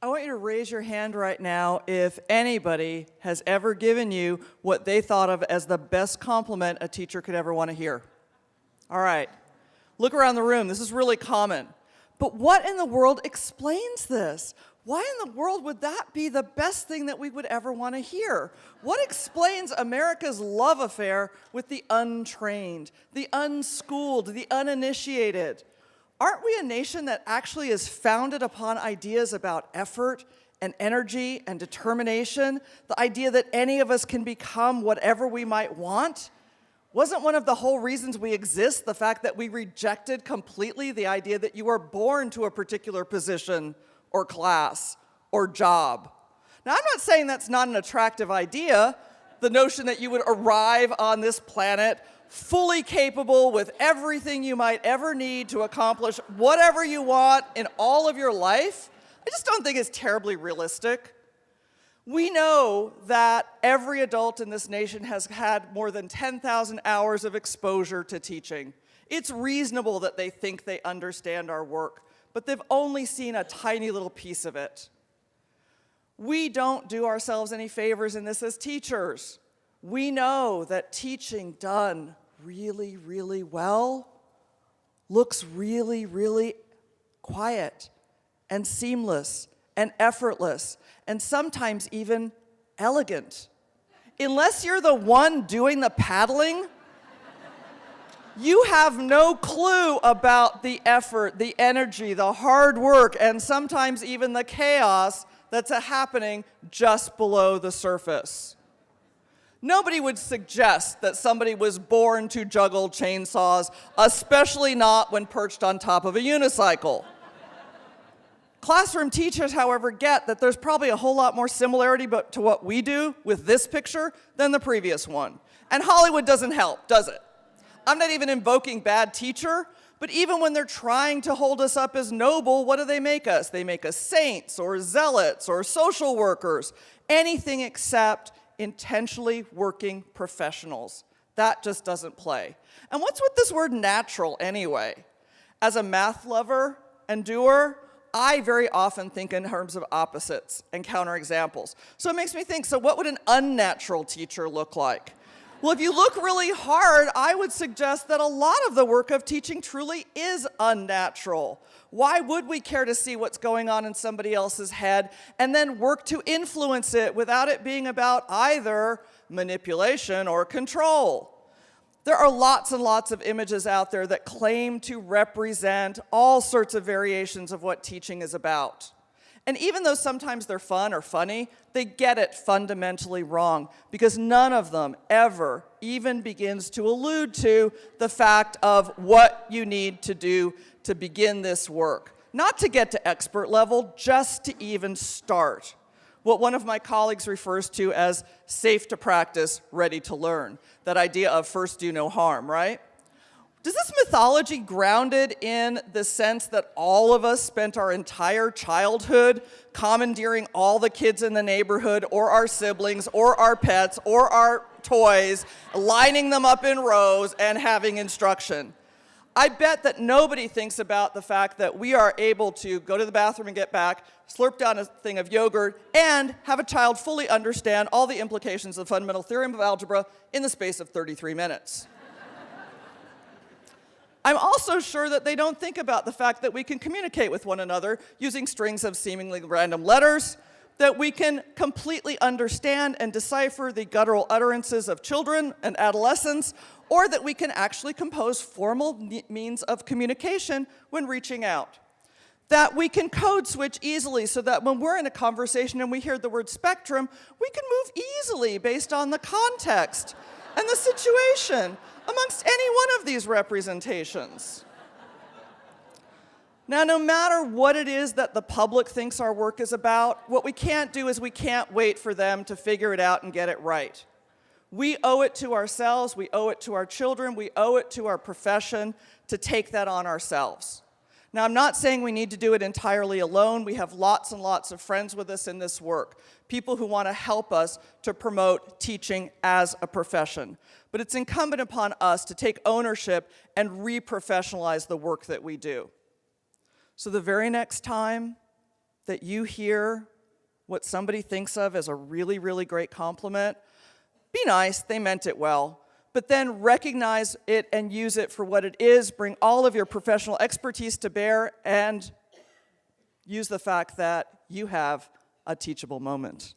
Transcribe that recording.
I want you to raise your hand right now if anybody has ever given you what they thought of as the best compliment a teacher could ever want to hear. All right. Look around the room. This is really common. But what in the world explains this? Why in the world would that be the best thing that we would ever want to hear? What explains America's love affair with the untrained, the unschooled, the uninitiated? Aren't we a nation that actually is founded upon ideas about effort and energy and determination? The idea that any of us can become whatever we might want? Wasn't one of the whole reasons we exist the fact that we rejected completely the idea that you were born to a particular position or class or job? Now, I'm not saying that's not an attractive idea, the notion that you would arrive on this planet fully capable with everything you might ever need to accomplish whatever you want in all of your life. I just don't think it's terribly realistic. We know that every adult in this nation has had more than 10,000 hours of exposure to teaching. It's reasonable that they think they understand our work, but they've only seen a tiny little piece of it. We don't do ourselves any favors in this as teachers. We know that teaching done really, really well looks really, really quiet and seamless and effortless and sometimes even elegant. Unless you're the one doing the paddling, you have no clue about the effort, the energy, the hard work, and sometimes even the chaos that's happening just below the surface. Nobody would suggest that somebody was born to juggle chainsaws, especially not when perched on top of a unicycle. Classroom teachers, however, get that there's probably a whole lot more similarity to what we do with this picture than the previous one. And Hollywood doesn't help, does it? I'm not even invoking bad teacher, but even when they're trying to hold us up as noble, what do they make us? They make us saints or zealots or social workers, anything except intentionally working professionals. That just doesn't play. And what's with this word natural anyway? As a math lover and doer, I very often think in terms of opposites and counterexamples. So it makes me think, so what would an unnatural teacher look like? Well, if you look really hard, I would suggest that a lot of the work of teaching truly is unnatural. Why would we care to see what's going on in somebody else's head and then work to influence it without it being about either manipulation or control? There are lots and lots of images out there that claim to represent all sorts of variations of what teaching is about. And even though sometimes they're fun or funny, they get it fundamentally wrong because none of them ever even begins to allude to the fact of what you need to do to begin this work. Not to get to expert level, just to even start. What one of my colleagues refers to as safe to practice, ready to learn. That idea of first do no harm, right? Does this mythology grounded in the sense that all of us spent our entire childhood commandeering all the kids in the neighborhood or our siblings or our pets or our toys, lining them up in rows and having instruction? I bet that nobody thinks about the fact that we are able to go to the bathroom and get back, slurp down a thing of yogurt, and have a child fully understand all the implications of the fundamental theorem of algebra in the space of 33 minutes. I'm also sure that they don't think about the fact that we can communicate with one another using strings of seemingly random letters, that we can completely understand and decipher the guttural utterances of children and adolescents, or that we can actually compose formal means of communication when reaching out. That we can code switch easily so that when we're in a conversation and we hear the word spectrum, we can move easily based on the context and the situation amongst any one of these representations. Now, no matter what it is that the public thinks our work is about, what we can't do is we can't wait for them to figure it out and get it right. We owe it to ourselves, we owe it to our children, we owe it to our profession to take that on ourselves. Now, I'm not saying we need to do it entirely alone. We have lots and lots of friends with us in this work, people who want to help us to promote teaching as a profession. But it's incumbent upon us to take ownership and re-professionalize the work that we do. So the very next time that you hear what somebody thinks of as a really, really great compliment, be nice, they meant it well, but then recognize it and use it for what it is, bring all of your professional expertise to bear, and use the fact that you have a teachable moment.